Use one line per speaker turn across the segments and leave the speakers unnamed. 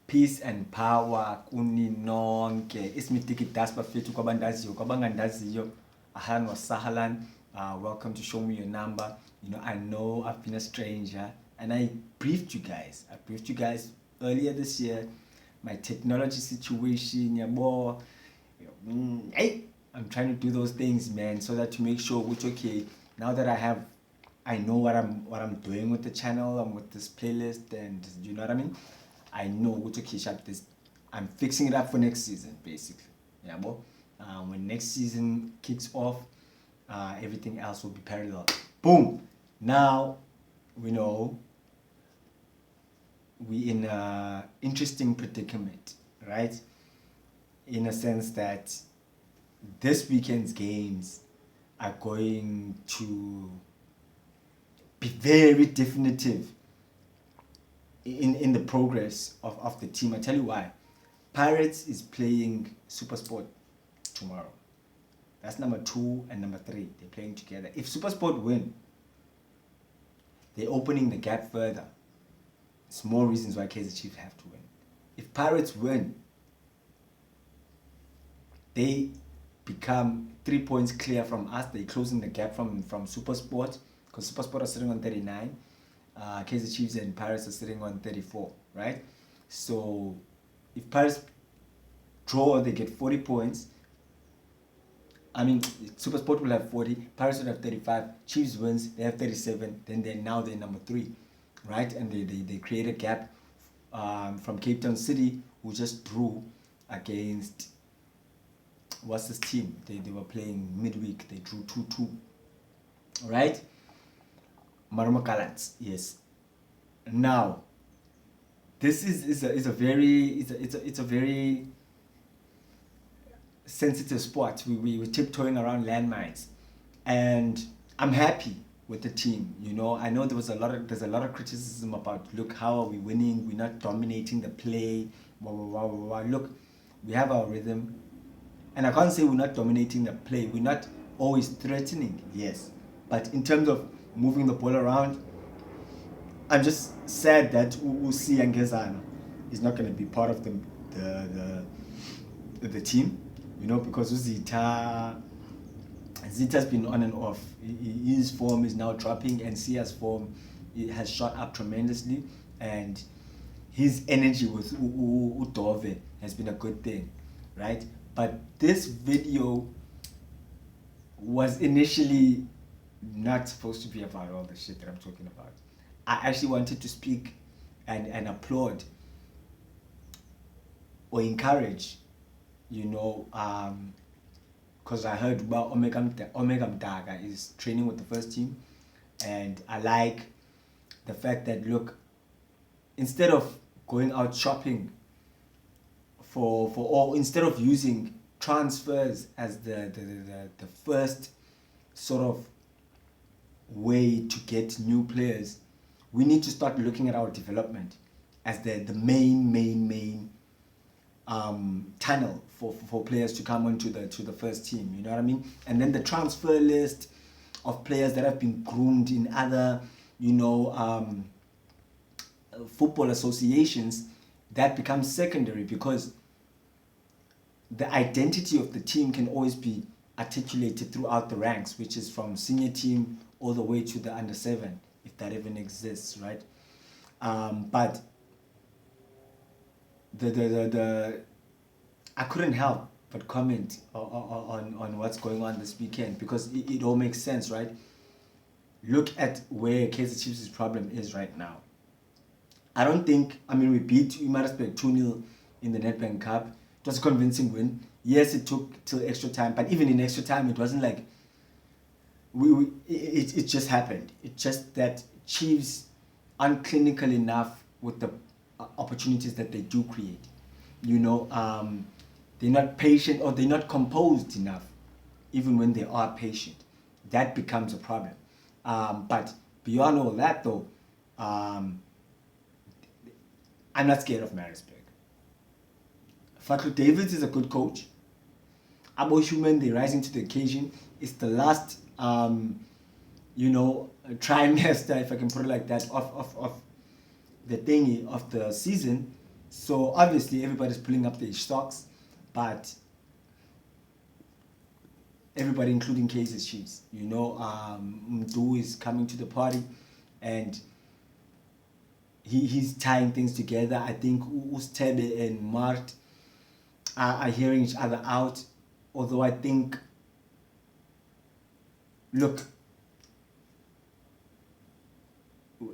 Peace and power kuni nonke. Ismitiki daspa fitu kwabandaziyo kwabangandaziyo. Ahlan wa sahlan. Welcome to Show Me Your Number. I know I've been a stranger, and I briefed you guys. Earlier this year. My technology situation, yabo. Hey, I'm trying to do those things, man, so that to make sure which okay. Now that I know what I'm doing with the channel and with this playlist, and you know what I mean. I know what to catch up this. I'm fixing it up for next season, basically. Yeah, but when next season kicks off, everything else will be parallel. Boom. Now we know we're in an interesting predicament, right? In a sense that this weekend's games are going to be very definitive in the progress of the team. I tell you why. Pirates is playing Supersport tomorrow. That's number 2 and number 3. They're playing together. If Supersport win, they're opening the gap further. It's more reasons why Kaizer Chiefs have to win. If Pirates win, they become 3 points clear from us. They're closing the gap from Supersport, because Supersport are sitting on 39. Kaizer Chiefs and Pirates are sitting on 34, right? So if Pirates draw, they get 40 points. I mean, Supersport will have 40, Pirates will have 35, Chiefs wins, they have 37, then they're number 3, right? And they create a gap from Cape Town City, who just drew against, what's this team? They were playing midweek, they drew 2-2, right? Maroma Gallants, yes. Now, this is a very sensitive spot. We're tiptoeing around landmines, and I'm happy with the team. I know there's a lot of criticism about, look, how are we winning? We're not dominating the play. Blah, blah, blah, blah, blah. Look, we have our rhythm, and I can't say we're not dominating the play. We're not always threatening, yes, but in terms of moving the ball around, I'm just sad that Usi Angezana is not going to be part of the team, because Zita's been on and off. His form is now dropping, and Sia's form has shot up tremendously, and his energy with Udove has been a good thing, right? But this video was initially not supposed to be about all the shit that I'm talking about. I actually wanted to speak and applaud or encourage, because I heard about Omega Mdaga is training with the first team, and I like the fact that, look, instead of going out shopping or instead of using transfers as the first sort of way to get new players, we need to start looking at our development as the main tunnel for players to come onto the first team. You know what I mean? And then the transfer list of players that have been groomed in other, football associations, that becomes secondary, because the identity of the team can always be articulated throughout the ranks, which is from senior team all the way to the under 7, if that even exists, right? But I couldn't help but comment on what's going on this weekend, because it all makes sense, right? Look at where Kaizer Chiefs' problem is right now. We beat Maritzburg 2-0 in the Nedbank Cup. It was a convincing win. Yes, it took till extra time, but even in extra time, it wasn't like it just happened. It's just that Chiefs aren't clinical enough with the opportunities that they do create. They're not patient, or they're not composed enough, even when they are patient. That becomes a problem. But beyond all that, though, I'm not scared of Maritzburg. Fatlu Davids is a good coach. Abo Human, they're rising to the occasion. It's the last, trimester, if I can put it like that, of the thingy of the season. So obviously everybody's pulling up their stocks, but everybody, including Kaizer Chiefs, Mdu is coming to the party, and he's tying things together. I think Ustebe and Mart are hearing each other out, although I think, look,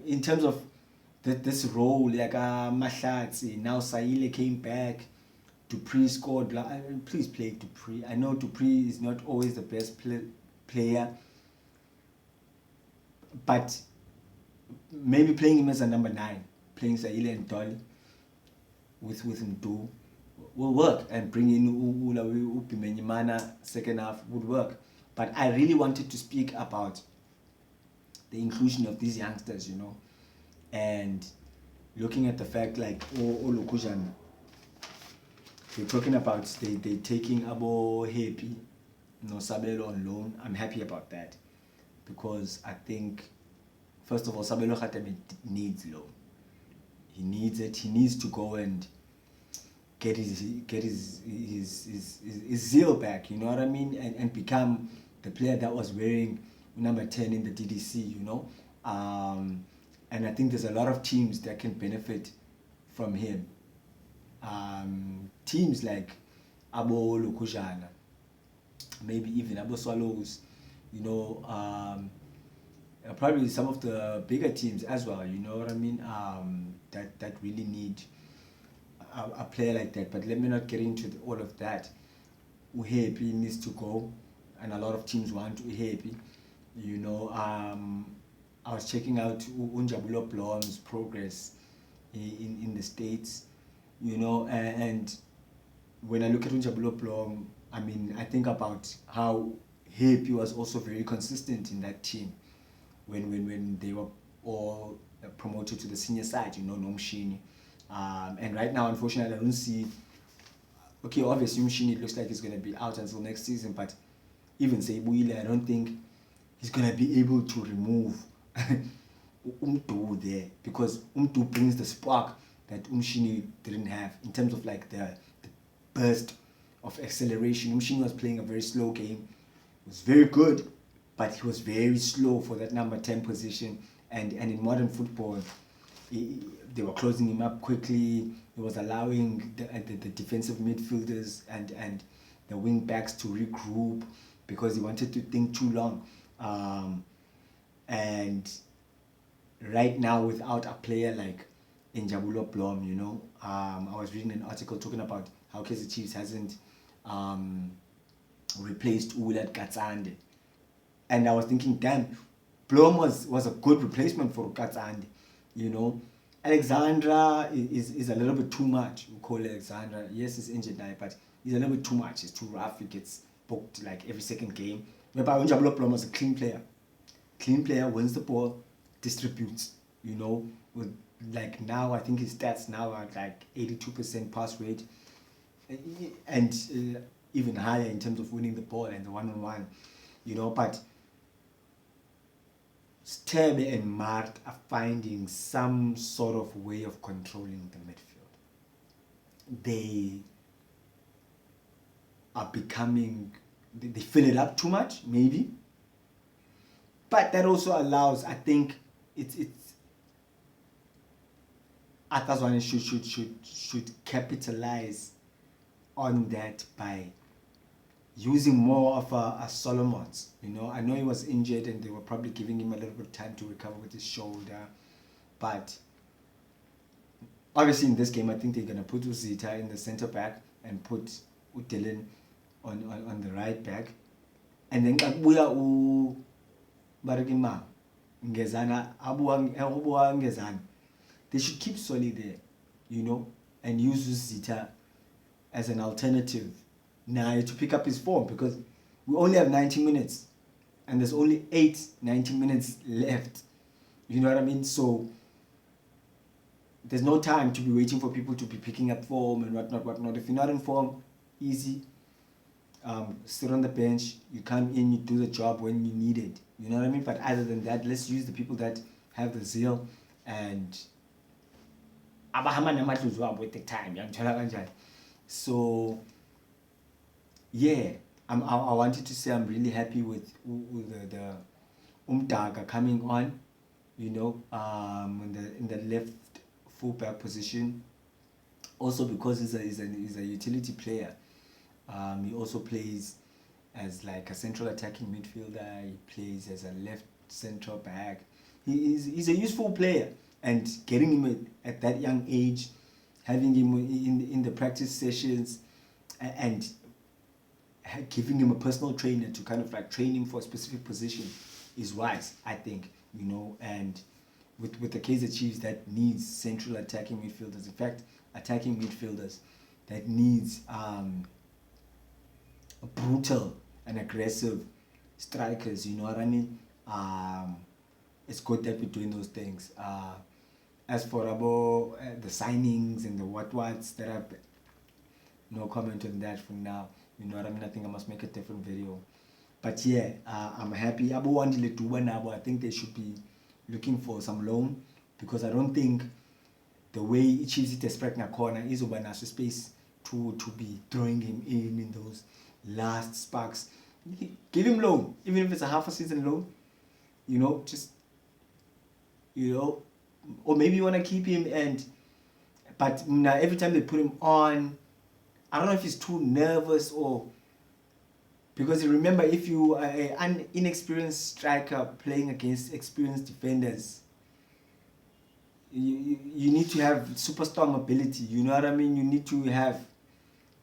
in terms of this role, like Mahlatsi, now Saile came back, Dupree scored. Please play Dupree. I know Dupree is not always the best player, but maybe playing him as a number 9, playing Saile and Dolly with Mdu will work, and bring in Upimenyimana second half would work. But I really wanted to speak about the inclusion of these youngsters, and looking at the fact like Olukujan, they're talking about they taking Abo Happy, Sabelo on loan. I'm happy about that, because I think, first of all, Sabelo Khatame needs loan. He needs it. He needs to go and get his zeal back, you know what I mean, and become the player that was wearing number 10 in the DDC, and I think there's a lot of teams that can benefit from him. Teams like Abo Lukujana, maybe even Abo Swallows, probably some of the bigger teams as well, you know what I mean, that really need a player like that. But let me not get into all of that. Uhepi needs to go, and a lot of teams want Uhepi. I was checking out Unjabulo Blom's progress in the States, and when I look at Unjabulo Blom, I mean, I think about how Happy was also very consistent in that team when they were all promoted to the senior side, Nomshini. And right now, unfortunately, I don't see. Okay, obviously, Mshini, it looks like he's going to be out until next season, but even Seibuile, I don't think he's going to be able to remove Umdu there, because Umdu brings the spark that Umshini didn't have in terms of like the burst of acceleration. Umshini was playing a very slow game. It was very good, but he was very slow for that number 10 position. And in modern football, they were closing him up quickly. He was allowing the defensive midfielders and the wing backs to regroup because he wanted to think too long. And right now, without a player like Njabulo Blom, I was reading an article talking about how Kaizer Chiefs hasn't replaced Ulat Katsande. And I was thinking, damn, Blom was a good replacement for Katsande, Alexandra is a little bit too much. We call Alexandra. Yes, he's injured now, but he's a little bit too much. He's too rough. He gets booked like every second game. Whereby Unjabulo Blom was a clean player. Clean player, wins the ball, distributes, with like now I think his stats now are like 82% pass rate, and even higher in terms of winning the ball and the one-on-one, but Stebe and Mart are finding some sort of way of controlling the midfield. They are becoming, they fill it up too much, maybe. But that also allows, I think, it's Atazwane should capitalize on that by using more of a Solomon's. I know he was injured and they were probably giving him a little bit of time to recover with his shoulder. But obviously in this game, I think they're going to put Uzita in the center back and put Dylan on the right back. And then Kabuya Barigima Ngezana Abuwa Ngezana. They should keep Solly there, and use Uzita as an alternative now to pick up his form, because we only have 90 minutes and there's only 90 minutes left. You know what I mean? So there's no time to be waiting for people to be picking up form and whatnot. If you're not in form, easy. Sit on the bench, you come in, you do the job when you need it. You know what I mean? But other than that, let's use the people that have the zeal. And abahamba namadlozi wabo at the time yangithola kanjani. So yeah, I wanted to say I'm really happy with the Umdaga coming on, you know, in the left fullback position. Also because he's a utility player. He also plays as like a central attacking midfielder. He plays as a left central back. He's a useful player, and getting him at that young age, having him in the practice sessions, and giving him a personal trainer to kind of like train him for a specific position is wise, I think, you know. And with the Kaizer Chiefs that needs central attacking midfielders, in fact, attacking midfielders that needs brutal and aggressive strikers, you know what I mean? It's good that we're doing those things. As for the signings and the what's that are, no comment on that for now. You know what I mean? I think I must make a different video. But yeah, I'm happy. I think they should be looking for some loan, because I don't think the way Chiefs it expect na corner is over national space to be throwing him in those last sparks. Give him loan, even if it's a half a season loan. You know, just, you know, or maybe you want to keep him, but now every time they put him on, I don't know if he's too nervous, or because you remember, if you are an inexperienced striker playing against experienced defenders, you need to have super strong ability, you know what I mean? You need to have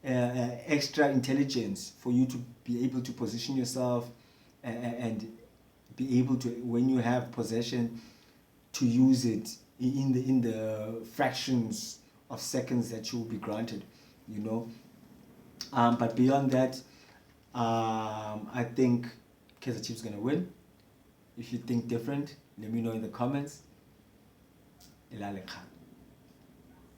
extra intelligence for you to be able to position yourself and be able to, when you have possession, to use it in the fractions of seconds that you will be granted, you know. But beyond that, I think Kaizer Chiefs gonna win. If you think different, let me know in the comments. Ilale Khan.